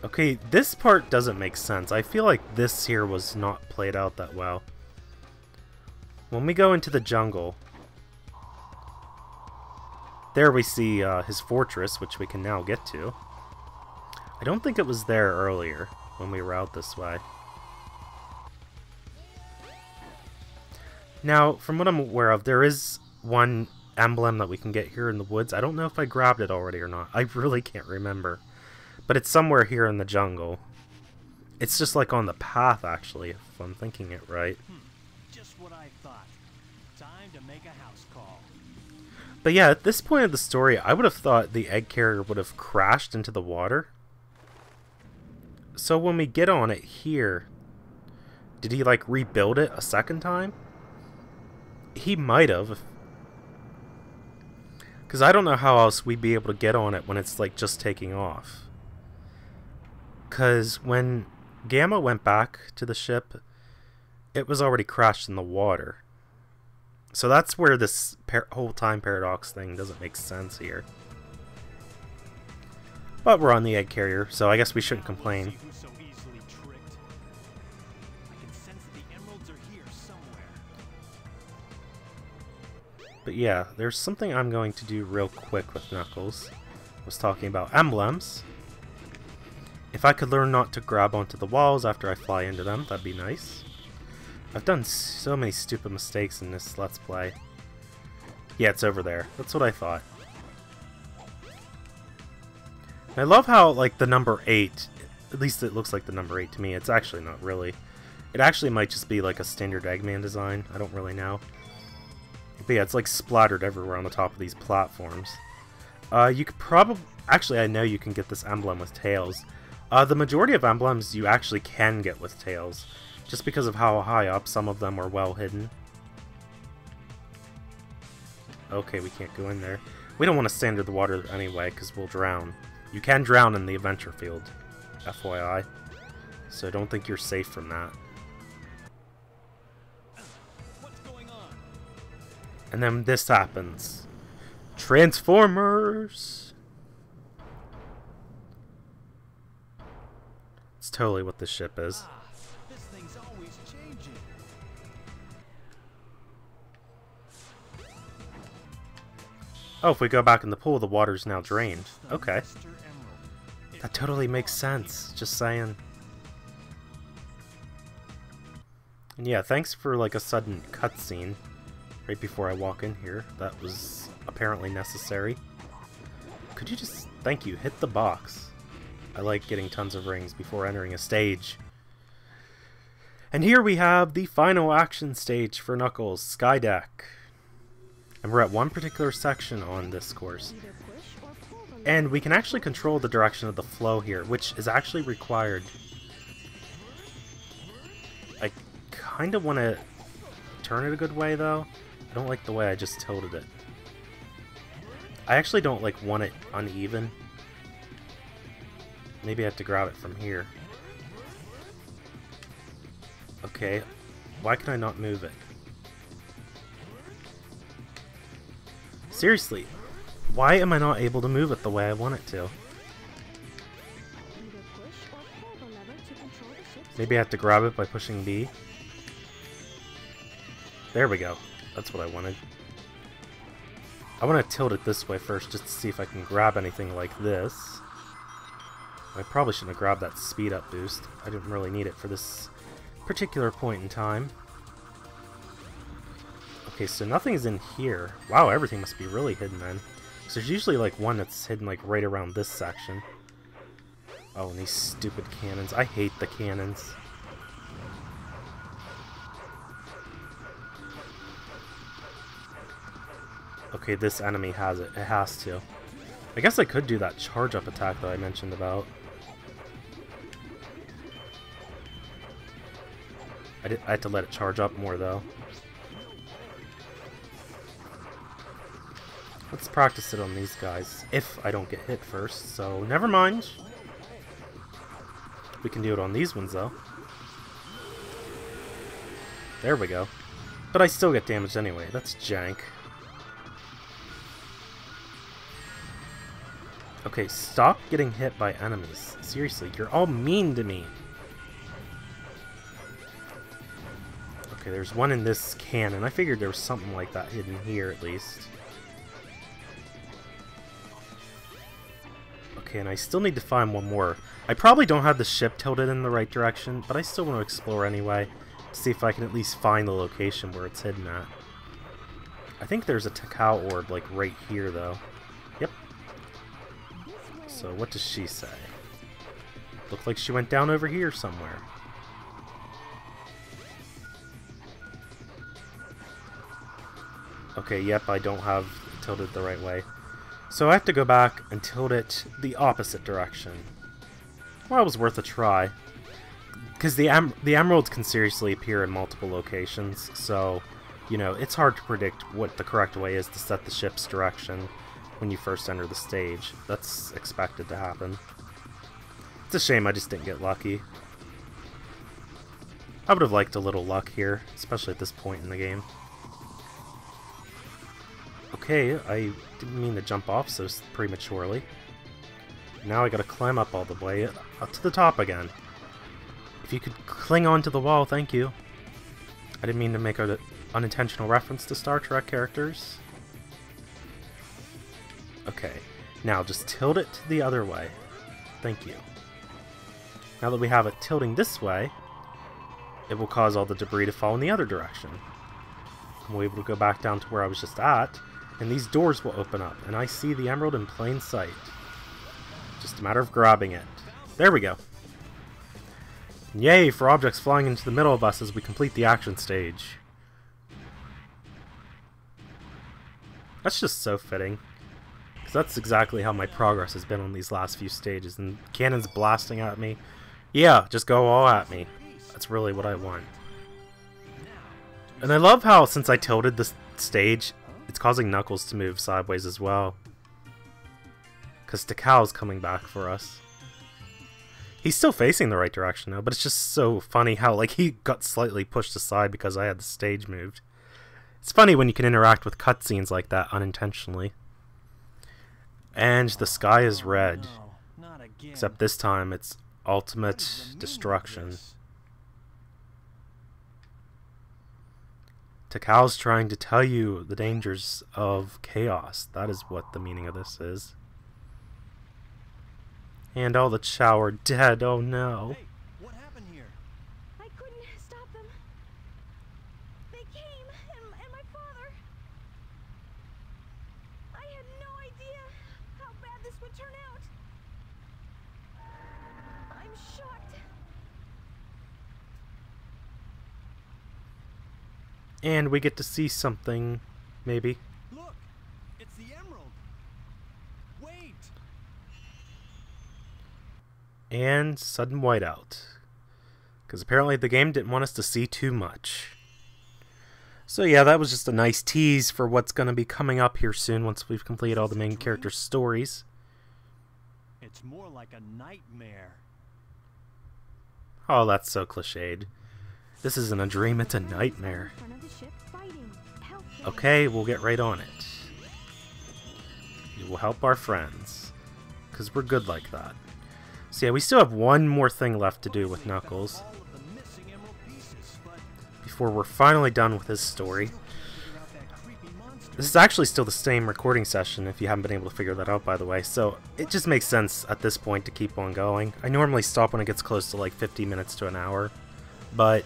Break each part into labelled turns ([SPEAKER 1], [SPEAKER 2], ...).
[SPEAKER 1] Okay, this part doesn't make sense. I feel like this here was not played out that well. When we go into the jungle, there we see his fortress, which we can now get to. I don't think it was there earlier when we were out this way. Now, from what I'm aware of, there is one emblem that we can get here in the woods. I don't know if I grabbed it already or not. I really can't remember. But it's somewhere here in the jungle. It's just like on the path, actually, if I'm thinking it right.
[SPEAKER 2] Just what I thought. Time to make a house call.
[SPEAKER 1] But yeah, at this point of the story, I would have thought the egg carrier would have crashed into the water. So when we get on it here, did he like rebuild it a second time? He might have. Because I don't know how else we'd be able to get on it when it's like just taking off. Because when Gamma went back to the ship, it was already crashed in the water. So that's where this whole time paradox thing doesn't make sense here. But we're on the egg carrier, so I guess we shouldn't complain. But yeah, there's something I'm going to do real quick with Knuckles. I was talking about emblems. If I could learn not to grab onto the walls after I fly into them, that'd be nice. I've done so many stupid mistakes in this Let's Play. Yeah, it's over there. That's what I thought. And I love how, like, the number 8, at least it looks like the number 8 to me. It's actually not really. It actually might just be like a standard Eggman design. I don't really know. But yeah, it's like splattered everywhere on the top of these platforms. You could probably... Actually, I know you can get this emblem with tails. The majority of emblems you actually can get with tails, just because of how high up some of them are well hidden. Okay, we can't go in there. We don't want to stay under the water anyway, because we'll drown. You can drown in the adventure field, FYI. So don't think you're safe from that.
[SPEAKER 2] What's going on?
[SPEAKER 1] And then this happens. Transformers! It's totally what this ship is.
[SPEAKER 2] This thing's always changing.
[SPEAKER 1] Oh, if we go back in the pool, the water's now drained. Okay. That totally makes sense. Just saying. And yeah, thanks for like a sudden cutscene right before I walk in here. That was apparently necessary. Could you just... Thank you. Hit the box. I like getting tons of rings before entering a stage. And here we have the final action stage for Knuckles, Sky Deck. And we're at one particular section on this course. And we can actually control the direction of the flow here, which is actually required. I kind of want to turn it a good way, though. I don't like the way I just tilted it. I actually don't like want it uneven. Maybe I have to grab it from here. Okay, why can I not move it? Seriously, why am I not able to move it the way I want it to? Maybe I have to grab it by pushing B. There we go. That's what I wanted. I want to tilt it this way first just to see if I can grab anything like this. I probably shouldn't have grabbed that speed up boost. I didn't really need it for this particular point in time. Okay, so nothing's in here. Wow, everything must be really hidden then. So there's usually like one that's hidden like right around this section. Oh, and these stupid cannons. I hate the cannons. Okay, this enemy has it. It has to. I guess I could do that charge up attack that I mentioned about. I had to let it charge up more though. Let's practice it on these guys, if I don't get hit first, so never mind. We can do it on these ones though. There we go. But I still get damaged anyway, that's jank. Okay, stop getting hit by enemies. Seriously, you're all mean to me. Okay, there's one in this cannon. I figured there was something like that hidden here at least. Okay, and I still need to find one more. I probably don't have the ship tilted in the right direction, but I still want to explore anyway. See if I can at least find the location where it's hidden at. I think there's a Takao orb, like, right here, though. Yep. So, what does she say? Looked like she went down over here somewhere. Okay, yep, I don't have it tilted the right way. So I have to go back and tilt it the opposite direction. Well, it was worth a try. Because the emeralds can seriously appear in multiple locations, so, you know, it's hard to predict what the correct way is to set the ship's direction when you first enter the stage. That's expected to happen. It's a shame I just didn't get lucky. I would have liked a little luck here, especially at this point in the game. Okay, I didn't mean to jump off so prematurely. Now I gotta climb up all the way up to the top again. If you could cling on to the wall, thank you. I didn't mean to make an unintentional reference to Star Trek characters. Okay, now just tilt it the other way. Thank you. Now that we have it tilting this way, it will cause all the debris to fall in the other direction. And we'll be able to go back down to where I was just at, and these doors will open up, and I see the emerald in plain sight. Just a matter of grabbing it. There we go. Yay for objects flying into the middle of us as we complete the action stage. That's just so fitting. Because that's exactly how my progress has been on these last few stages. And cannons blasting at me. Yeah, just go all at me. That's really what I want. And I love how, since I tilted this stage, it's causing Knuckles to move sideways as well. Because Takao's coming back for us. He's still facing the right direction now, but it's just so funny how, like, he got slightly pushed aside because I had the stage moved. It's funny when you can interact with cutscenes like that unintentionally. And the sky is red. Except this time it's ultimate destruction. Takao's trying to tell you the dangers of chaos. That is what the meaning of this is. And all the Chow are dead, oh no.
[SPEAKER 2] Hey, what happened here?
[SPEAKER 3] I couldn't stop them. They came, and my father. I had no idea how bad this would turn out. I'm shocked.
[SPEAKER 1] And we get to see something, maybe.
[SPEAKER 2] Look, it's the emerald. Wait.
[SPEAKER 1] And sudden whiteout. Because apparently the game didn't want us to see too much. So yeah, that was just a nice tease for what's going to be coming up here soon once we've completed all the main characters' stories.
[SPEAKER 2] It's more like a nightmare.
[SPEAKER 1] Oh, that's so cliched. This isn't a dream, it's a nightmare. Okay, we'll get right on it. We will help our friends. Because we're good like that. So yeah, we still have one more thing left to do with Knuckles before we're finally done with his story. This is actually still the same recording session, if you haven't been able to figure that out, by the way, so it just makes sense at this point to keep on going. I normally stop when it gets close to like 50 minutes to an hour, but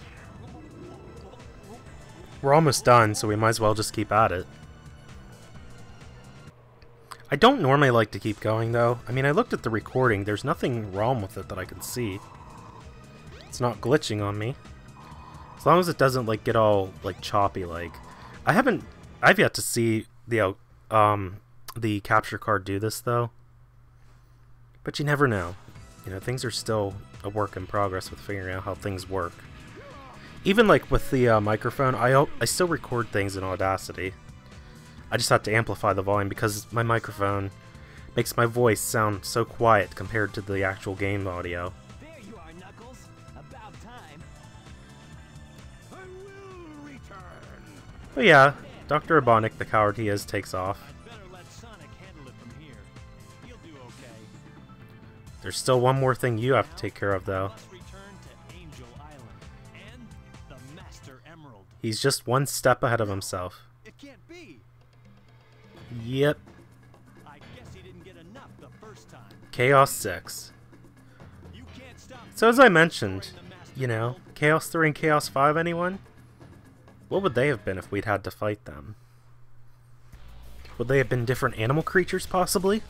[SPEAKER 1] we're almost done, so we might as well just keep at it. I don't normally like to keep going, though. I mean, I looked at the recording. There's nothing wrong with it that I can see. It's not glitching on me. As long as it doesn't, like, get all, like, choppy, like. I've yet to see the capture card do this, though. But you never know. You know, things are still a work in progress with figuring out how things work. Even, like, with the microphone, I still record things in Audacity. I just have to amplify the volume because my microphone makes my voice sound so quiet compared to the actual game audio.
[SPEAKER 2] There you are, Knuckles. About time. I will return.
[SPEAKER 1] But yeah, Dr. Robotnik, the coward he is, takes off.
[SPEAKER 2] I'd better let Sonic handle it from here. He'll do okay.
[SPEAKER 1] There's still one more thing you have to take care of, though.
[SPEAKER 2] Must return to Angel Island and the Master Emerald.
[SPEAKER 1] He's just one step ahead of himself.
[SPEAKER 2] It can't be.
[SPEAKER 1] Yep.
[SPEAKER 2] I guess he didn't get enough the first time.
[SPEAKER 1] Chaos 6.
[SPEAKER 2] You can't stop.
[SPEAKER 1] So as I mentioned, you know, Chaos 3 and Chaos 5, anyone? What would they have been if we'd had to fight them? Would they have been different animal creatures, possibly?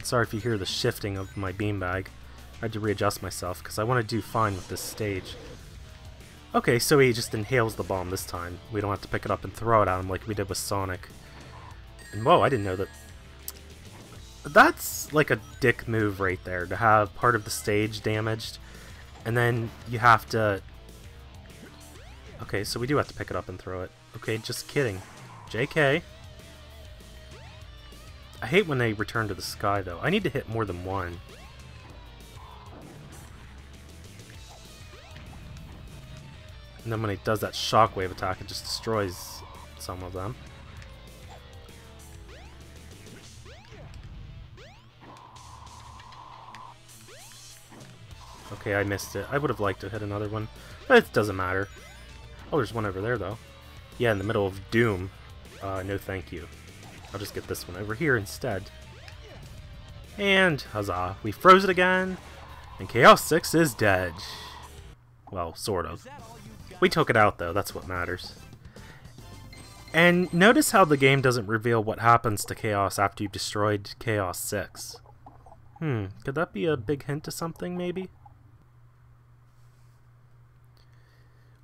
[SPEAKER 1] Sorry if you hear the shifting of my beanbag. I had to readjust myself, because I want to do fine with this stage. Okay, so he just inhales the bomb this time. We don't have to pick it up and throw it at him like we did with Sonic. And whoa, I didn't know that. That's like a dick move right there, to have part of the stage damaged, and then you have to... Okay, so we do have to pick it up and throw it. Okay, just kidding. JK. I hate when they return to the sky, though. I need to hit more than one. And then when he does that shockwave attack, it just destroys some of them. Okay, I missed it. I would have liked to hit another one, but it doesn't matter. Oh, there's one over there, though. Yeah, in the middle of Doom. No thank you. I'll just get this one over here instead. And, huzzah, we froze it again, and Chaos 6 is dead. Well, sort of. We took it out, though. That's what matters. And notice how the game doesn't reveal what happens to Chaos after you've destroyed Chaos 6. Could that be a big hint to something, maybe?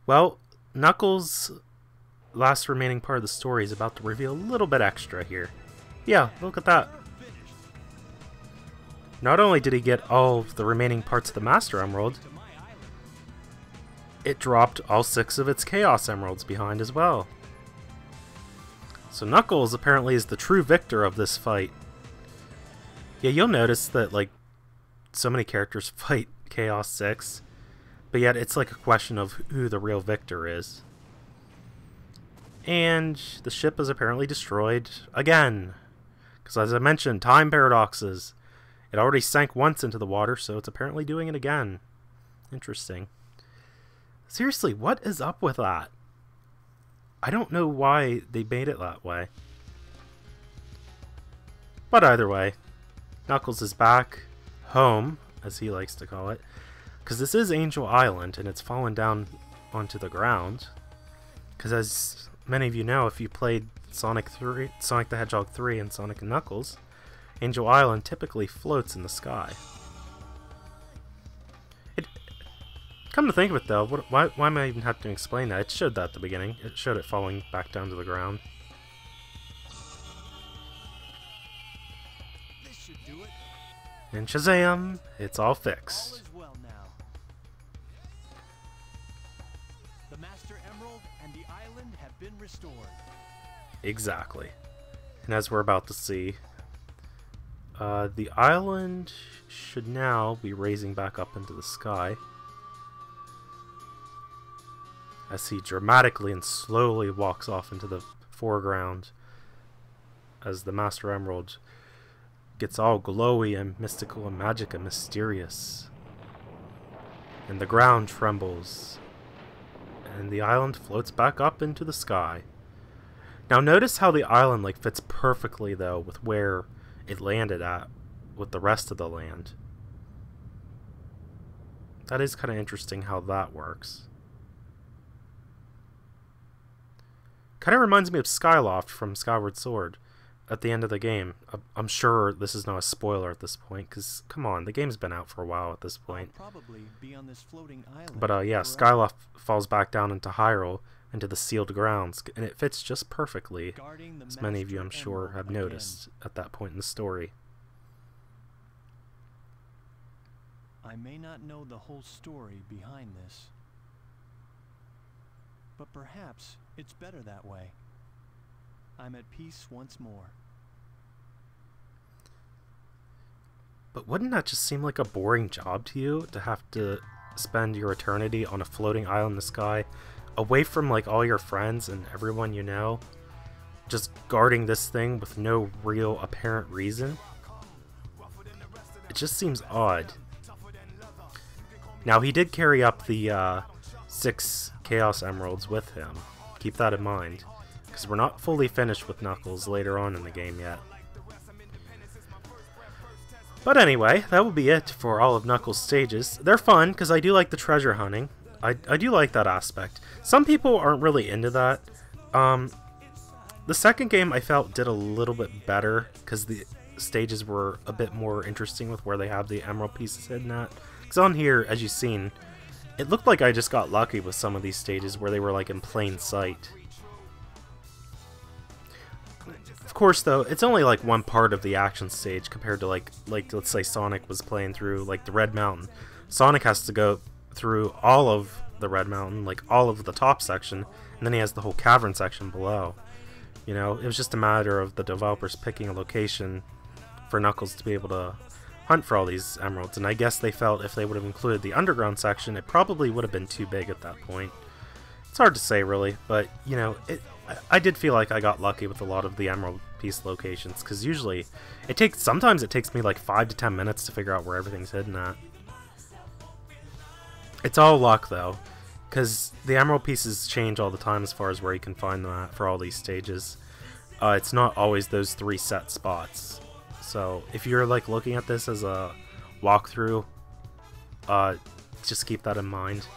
[SPEAKER 1] Well, Knuckles' last remaining part of the story is about to reveal a little bit extra here. Yeah, look at that. Not only did he get all of the remaining parts of the Master Emerald, it dropped all 6 of its Chaos Emeralds behind as well. So Knuckles apparently is the true victor of this fight. Yeah, you'll notice that, like, so many characters fight Chaos 6, but yet it's like a question of who the real victor is. And the ship is apparently destroyed again. Because as I mentioned, time paradoxes. It already sank once into the water, so it's apparently doing it again. Interesting. Seriously, what is up with that? I don't know why they made it that way. But either way, Knuckles is back home, as he likes to call it. Because this is Angel Island, and it's fallen down onto the ground. Because as many of you know, if you played Sonic the Hedgehog 3 and Sonic & Knuckles, Angel Island typically floats in the sky. Come to think of it, though, why am I even having to explain that? It showed that at the beginning. It showed it falling back down to the ground.
[SPEAKER 2] This should do it.
[SPEAKER 1] And Shazam! It's all fixed.
[SPEAKER 2] All is well now. The Master Emerald and the island have been restored.
[SPEAKER 1] Exactly. And as we're about to see, the island should now be raising back up into the sky. As he dramatically and slowly walks off into the foreground as the Master Emerald gets all glowy and mystical and magic and mysterious. And the ground trembles. And the island floats back up into the sky. Now notice how the island like fits perfectly though with where it landed at with the rest of the land. That is kind of interesting how that works. Kind of reminds me of Skyloft from Skyward Sword at the end of the game. I'm sure this is not a spoiler at this point, because, come on, the game's been out for a while at this point.
[SPEAKER 2] I'll probably be on this floating island.
[SPEAKER 1] But, yeah, Skyloft falls back down into Hyrule, into the sealed grounds, and it fits just perfectly, as many of you, I'm sure, have noticed at that point in the story.
[SPEAKER 2] I may not know the whole story behind this, but perhaps it's better that way. I'm at peace once more.
[SPEAKER 1] But wouldn't that just seem like a boring job to you, to have to spend your eternity on a floating island in the sky, away from like all your friends and everyone you know, just guarding this thing with no real apparent reason? It just seems odd. Now, he did carry up the 6 Chaos Emeralds with him. Keep that in mind, because we're not fully finished with Knuckles later on in the game yet. But anyway, that will be it for all of Knuckles' stages. They're fun, because I do like the treasure hunting. I do like that aspect. Some people aren't really into that. The second game I felt did a little bit better, because the stages were a bit more interesting with where they have the emerald pieces hidden at. Because on here, as you've seen, it looked like I just got lucky with some of these stages where they were like in plain sight. Of course, though, it's only like one part of the action stage compared to like let's say Sonic was playing through like the Red Mountain. Sonic has to go through all of the Red Mountain, like all of the top section, and then he has the whole cavern section below. You know, it was just a matter of the developers picking a location for Knuckles to be able to hunt for all these emeralds, and I guess they felt if they would have included the underground section, it probably would have been too big at that point. It's hard to say, really, but, you know, I did feel like I got lucky with a lot of the emerald piece locations, because usually, sometimes it takes me like 5 to 10 minutes to figure out where everything's hidden at. It's all luck, though, because the emerald pieces change all the time as far as where you can find them at for all these stages. It's not always those 3 set spots. So if you're like looking at this as a walkthrough, just keep that in mind.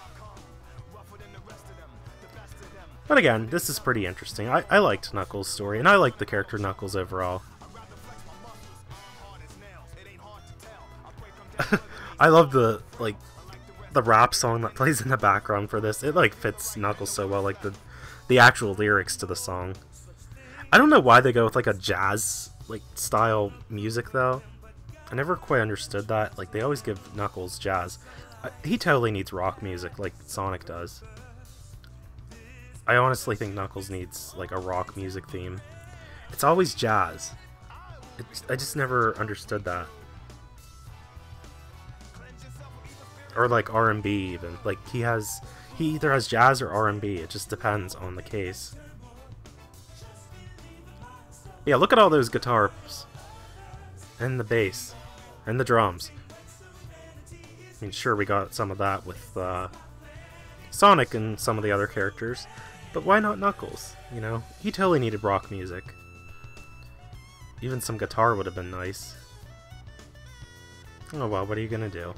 [SPEAKER 1] But again, this is pretty interesting. I liked Knuckles' story, and I like the character Knuckles overall. I love the rap song that plays in the background for this. It like fits Knuckles so well, like the actual lyrics to the song. I don't know why they go with like a jazz style music though. I never quite understood that. Like they always give Knuckles jazz. He totally needs rock music like Sonic does. I honestly think Knuckles needs like a rock music theme. It's always jazz. I just never understood that. Or like R&B even. Like he either has jazz or R&B. It just depends on the case. Yeah, look at all those guitars. And the bass. And the drums. I mean, sure, we got some of that with Sonic and some of the other characters. But why not Knuckles? You know, he totally needed rock music. Even some guitar would have been nice. Oh well, what are you gonna do?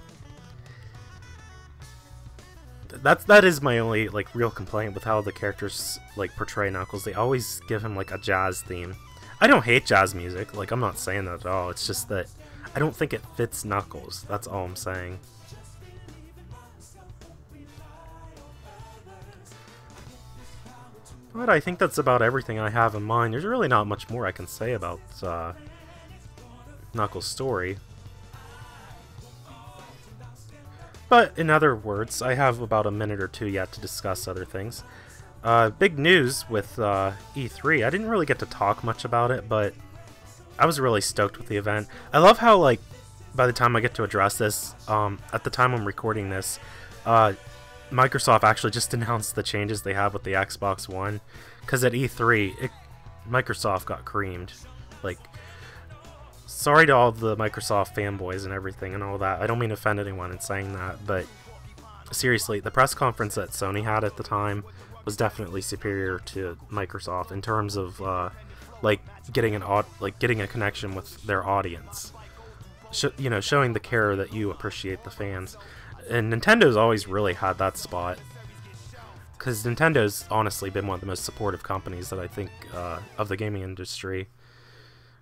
[SPEAKER 1] That is my only like real complaint with how the characters like portray Knuckles. They always give him like a jazz theme. I don't hate jazz music, like I'm not saying that at all. It's just that I don't think it fits Knuckles. That's all I'm saying. But I think that's about everything I have in mind. There's really not much more I can say about Knuckles' story. But in other words, I have about a minute or two yet to discuss other things. Big news with E3. I didn't really get to talk much about it, but I was really stoked with the event. I love how, like, by the time I get to address this, at the time I'm recording this, Microsoft actually just announced the changes they have with the Xbox One. Because at E3, Microsoft got creamed. Like, sorry to all the Microsoft fanboys and everything and all that. I don't mean to offend anyone in saying that, but seriously, the press conference that Sony had at the time was definitely superior to Microsoft in terms of like getting a connection with their audience. You know, showing the care that you appreciate the fans. And Nintendo's always really had that spot. Because Nintendo's honestly been one of the most supportive companies that I think of the gaming industry.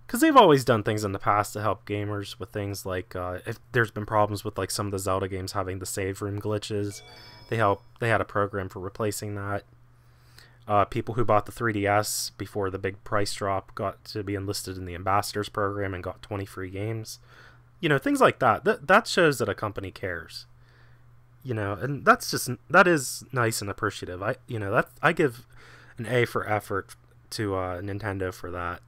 [SPEAKER 1] Because they've always done things in the past to help gamers with things like if there's been problems with like some of the Zelda games having the save room glitches, they had a program for replacing that. People who bought the 3DS before the big price drop got to be enlisted in the Ambassadors program and got 20 free games. You know, things like that. That shows that a company cares. You know, and that is nice and appreciative. I give an A for effort to Nintendo for that.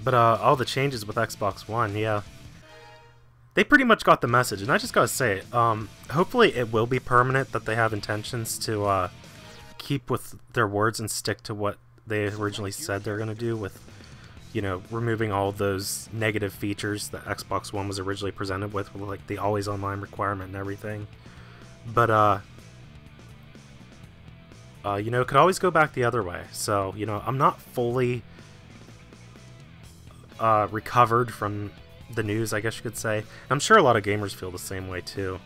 [SPEAKER 1] But all the changes with Xbox One, yeah, they pretty much got the message. And I just gotta say, hopefully it will be permanent, that they have intentions to keep with their words and stick to what they originally said they're gonna do with you know, removing all those negative features that Xbox One was originally presented with like the always online requirement and everything. But you know, it could always go back the other way. So, you know, I'm not fully recovered from the news, I guess you could say. I'm sure a lot of gamers feel the same way too.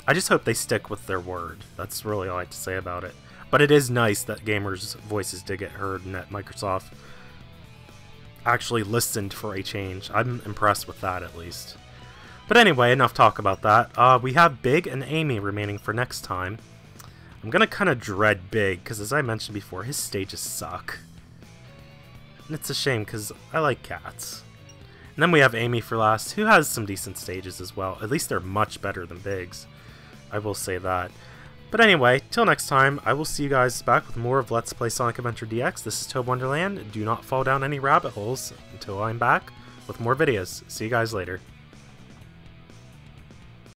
[SPEAKER 1] I just hope they stick with their word. That's really all I have to say about it. But it is nice that gamers' voices did get heard and that Microsoft actually listened for a change. I'm impressed with that, at least. But anyway, enough talk about that. We have Big and Amy remaining for next time. I'm gonna kind of dread Big, because as I mentioned before, his stages suck. And it's a shame, because I like cats. And then we have Amy for last, who has some decent stages as well. At least they're much better than Big's. I will say that. But anyway, till next time, I will see you guys back with more of Let's Play Sonic Adventure DX. This is ToadinWonderland. Do not fall down any rabbit holes until I'm back with more videos. See you guys later.